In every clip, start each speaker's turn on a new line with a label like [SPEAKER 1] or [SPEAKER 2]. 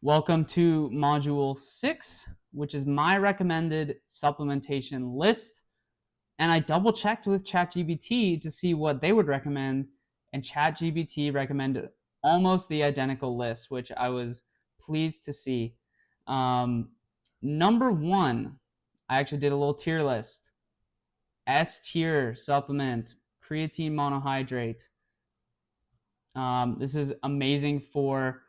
[SPEAKER 1] Welcome to Module 6, which is my recommended supplementation list. And I double checked with ChatGPT to see what they would recommend, and ChatGPT recommended almost the identical list, which I was pleased to see. Number 1, I actually did a little tier list. S tier supplement, creatine monohydrate. This is amazing for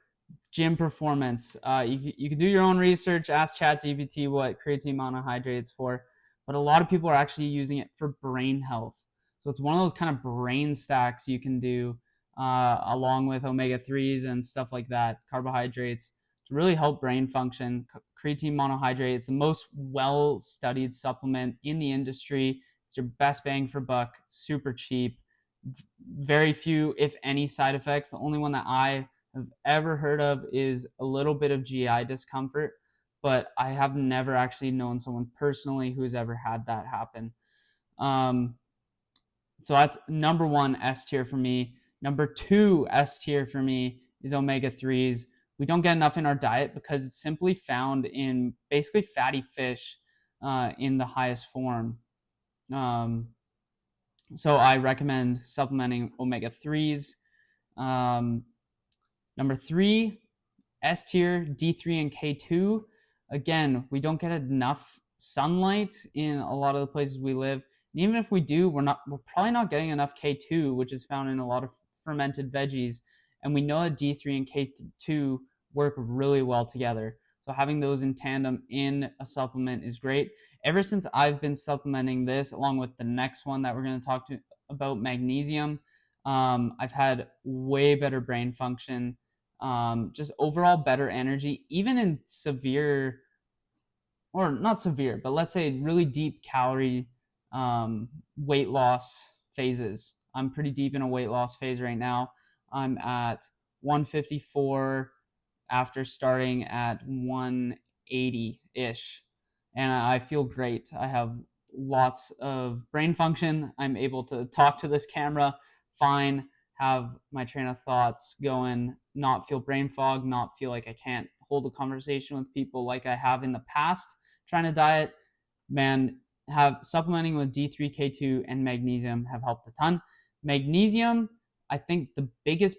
[SPEAKER 1] gym performance. You can do your own research, ask ChatGPT what creatine monohydrate is for, but a lot of people are actually using it for brain health. So it's one of those kind of brain stacks you can do along with omega-3s and stuff like that, carbohydrates, to really help brain function. Creatine monohydrate, it's the most well-studied supplement in the industry. It's your best bang for buck, super cheap, very few, if any, side effects. The only one that I have ever heard of is a little bit of GI discomfort, but I have never actually known someone personally who's ever had that happen. So that's number 1 S tier for me. Number 2 S tier for me is omega-3s. We don't get enough in our diet because it's simply found in basically fatty fish in the highest form. So I recommend supplementing omega-3s. Number 3, S tier, D3 and K2. Again, we don't get enough sunlight in a lot of the places we live. And even if we do, we're probably not getting enough K2, which is found in a lot of fermented veggies. And we know that D3 and K2 work really well together. So having those in tandem in a supplement is great. Ever since I've been supplementing this, along with the next one that we're going to talk about, magnesium, I've had way better brain function, just overall better energy, even in severe, or not severe, but let's say really deep calorie weight loss phases. I'm pretty deep in a weight loss phase right now. I'm at 154 after starting at 180-ish. And I feel great. I have lots of brain function. I'm able to talk to this camera fine, have my train of thoughts going, not feel brain fog, not feel like I can't hold a conversation with people like I have in the past trying to diet. Man, supplementing with D3, K2, and magnesium have helped a ton. Magnesium, I think the biggest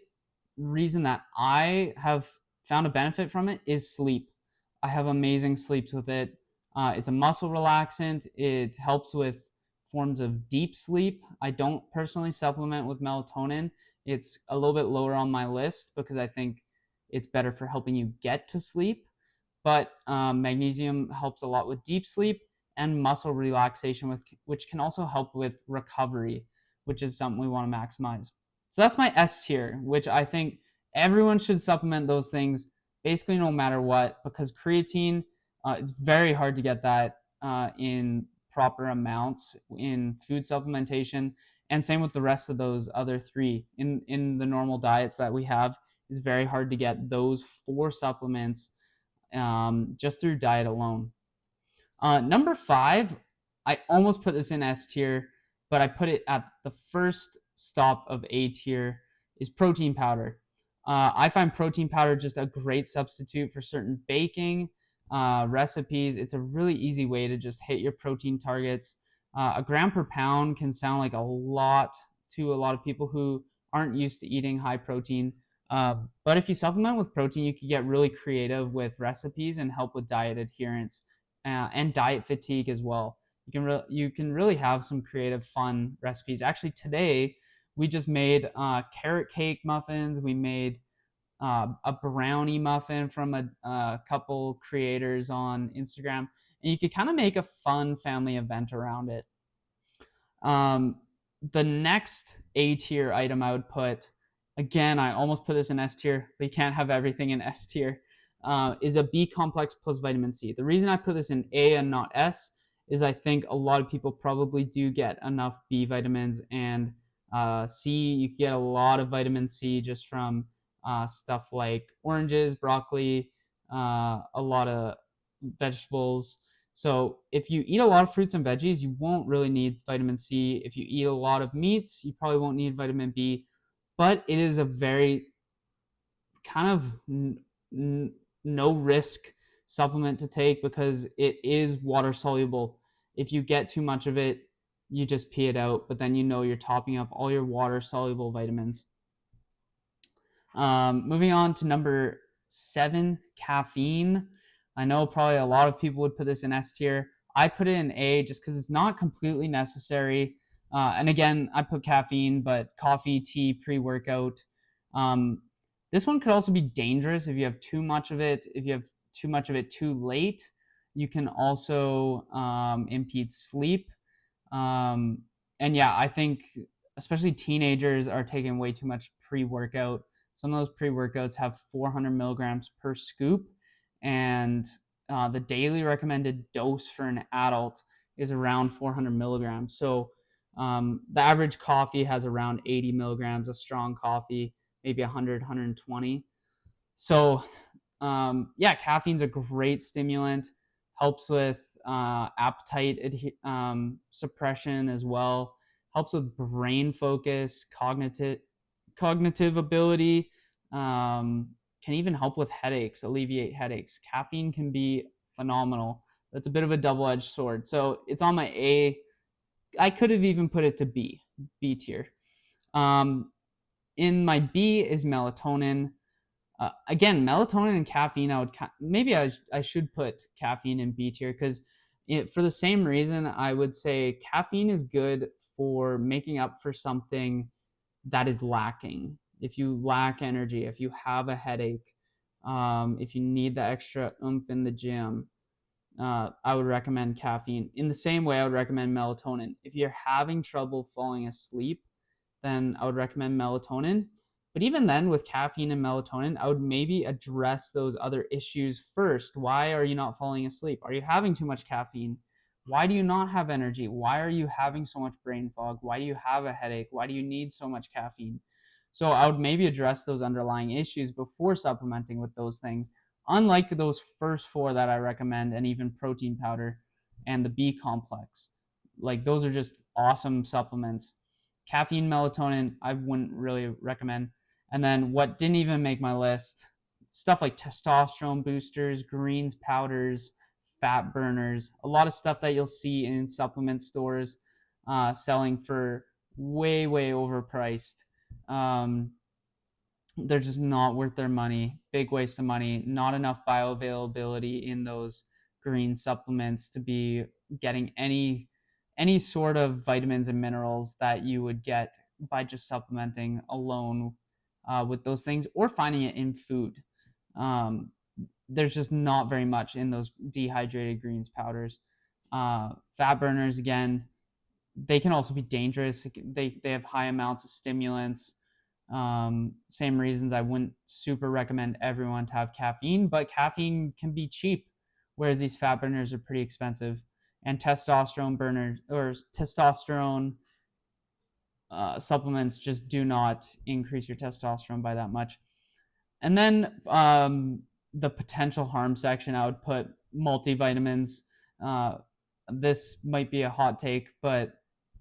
[SPEAKER 1] reason that I have found a benefit from it is sleep. I have amazing sleeps with it. It's a muscle relaxant. It helps with forms of deep sleep. I don't personally supplement with melatonin. It's a little bit lower on my list because I think it's better for helping you get to sleep. But magnesium helps a lot with deep sleep and muscle relaxation, which can also help with recovery, which is something we want to maximize. So that's my S tier, which I think everyone should supplement those things basically no matter what, because creatine, it's very hard to get that in proper amounts in food supplementation, and same with the rest of those other 3 in the normal diets that we have. It's very hard to get those 4 supplements just through diet alone. Number 5, I almost put this in S tier, but I put it at the first stop of A tier, is protein powder. I find protein powder just a great substitute for certain baking recipes. It's a really easy way to just hit your protein targets. A gram per pound can sound like a lot to a lot of people who aren't used to eating high protein. But if you supplement with protein, you can get really creative with recipes and help with diet adherence and diet fatigue as well. You can really have some creative, fun recipes. Actually, today we just made carrot cake muffins. We made a brownie muffin from a couple creators on Instagram, and you could kind of make a fun family event around it. The next A tier item I would put, again, I almost put this in S tier, but you can't have everything in S tier, is a B complex plus vitamin C. The reason I put this in A and not S is I think a lot of people probably do get enough B vitamins and C. You get a lot of vitamin C just from stuff like oranges, broccoli, a lot of vegetables. So if you eat a lot of fruits and veggies, you won't really need vitamin C. If you eat a lot of meats, you probably won't need vitamin B. But it is a very kind of no risk supplement to take because it is water soluble. If you get too much of it, you just pee it out, but then you're topping up all your water soluble vitamins. Moving on to number 7, caffeine. I know probably a lot of people would put this in S tier. I put it in A just because it's not completely necessary. And again, I put caffeine, but coffee, tea, pre-workout. This one could also be dangerous if you have too much of it. If you have too much of it too late, you can also impede sleep. And yeah, I think especially teenagers are taking way too much pre-workout. Some of those pre-workouts have 400 milligrams per scoop, and the daily recommended dose for an adult is around 400 milligrams. So the average coffee has around 80 milligrams. A strong coffee, maybe 100, 120. So yeah, caffeine's a great stimulant. Helps with appetite suppression as well. Helps with brain focus, cognitive ability. Can even help with headaches, alleviate headaches. Caffeine can be phenomenal. That's a bit of a double-edged sword. So it's on my A. I could have even put it to B tier. In my B is melatonin. Again, melatonin and caffeine, I should put caffeine in B tier because for the same reason, I would say caffeine is good for making up for something that is lacking. If you lack energy, if you have a headache, if you need the extra oomph in the gym, I would recommend caffeine. In the same way, I would recommend melatonin. If you're having trouble falling asleep, then I would recommend melatonin. But even then, with caffeine and melatonin, I would maybe address those other issues first. Why are you not falling asleep? Are you having too much caffeine? Why do you not have energy? Why are you having so much brain fog? Why do you have a headache? Why do you need so much caffeine? So I would maybe address those underlying issues before supplementing with those things. Unlike those first 4 that I recommend, and even protein powder and the B complex, like those are just awesome supplements. Caffeine, melatonin, I wouldn't really recommend. And then what didn't even make my list, stuff like testosterone boosters, greens powders, fat burners, a lot of stuff that you'll see in supplement stores selling for way, way overpriced. They're just not worth their money. Big waste of money. Not enough bioavailability in those green supplements to be getting any sort of vitamins and minerals that you would get by just supplementing alone with those things, or finding it in food. There's just not very much in those dehydrated greens powders. Fat burners, again, they can also be dangerous. They have high amounts of stimulants. Same reasons I wouldn't super recommend everyone to have caffeine, but caffeine can be cheap, whereas these fat burners are pretty expensive. And testosterone burners or testosterone supplements just do not increase your testosterone by that much. And then the potential harm section, I would put multivitamins. This might be a hot take, but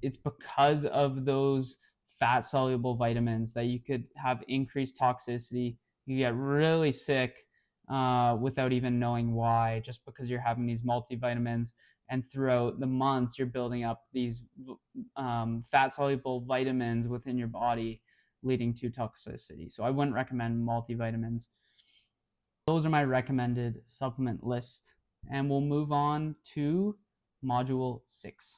[SPEAKER 1] it's because of those fat soluble vitamins that you could have increased toxicity. You get really sick without even knowing why, just because you're having these multivitamins. And throughout the months, you're building up these fat soluble vitamins within your body, leading to toxicity. So I wouldn't recommend multivitamins. Those are my recommended supplement list. And we'll move on to module 6.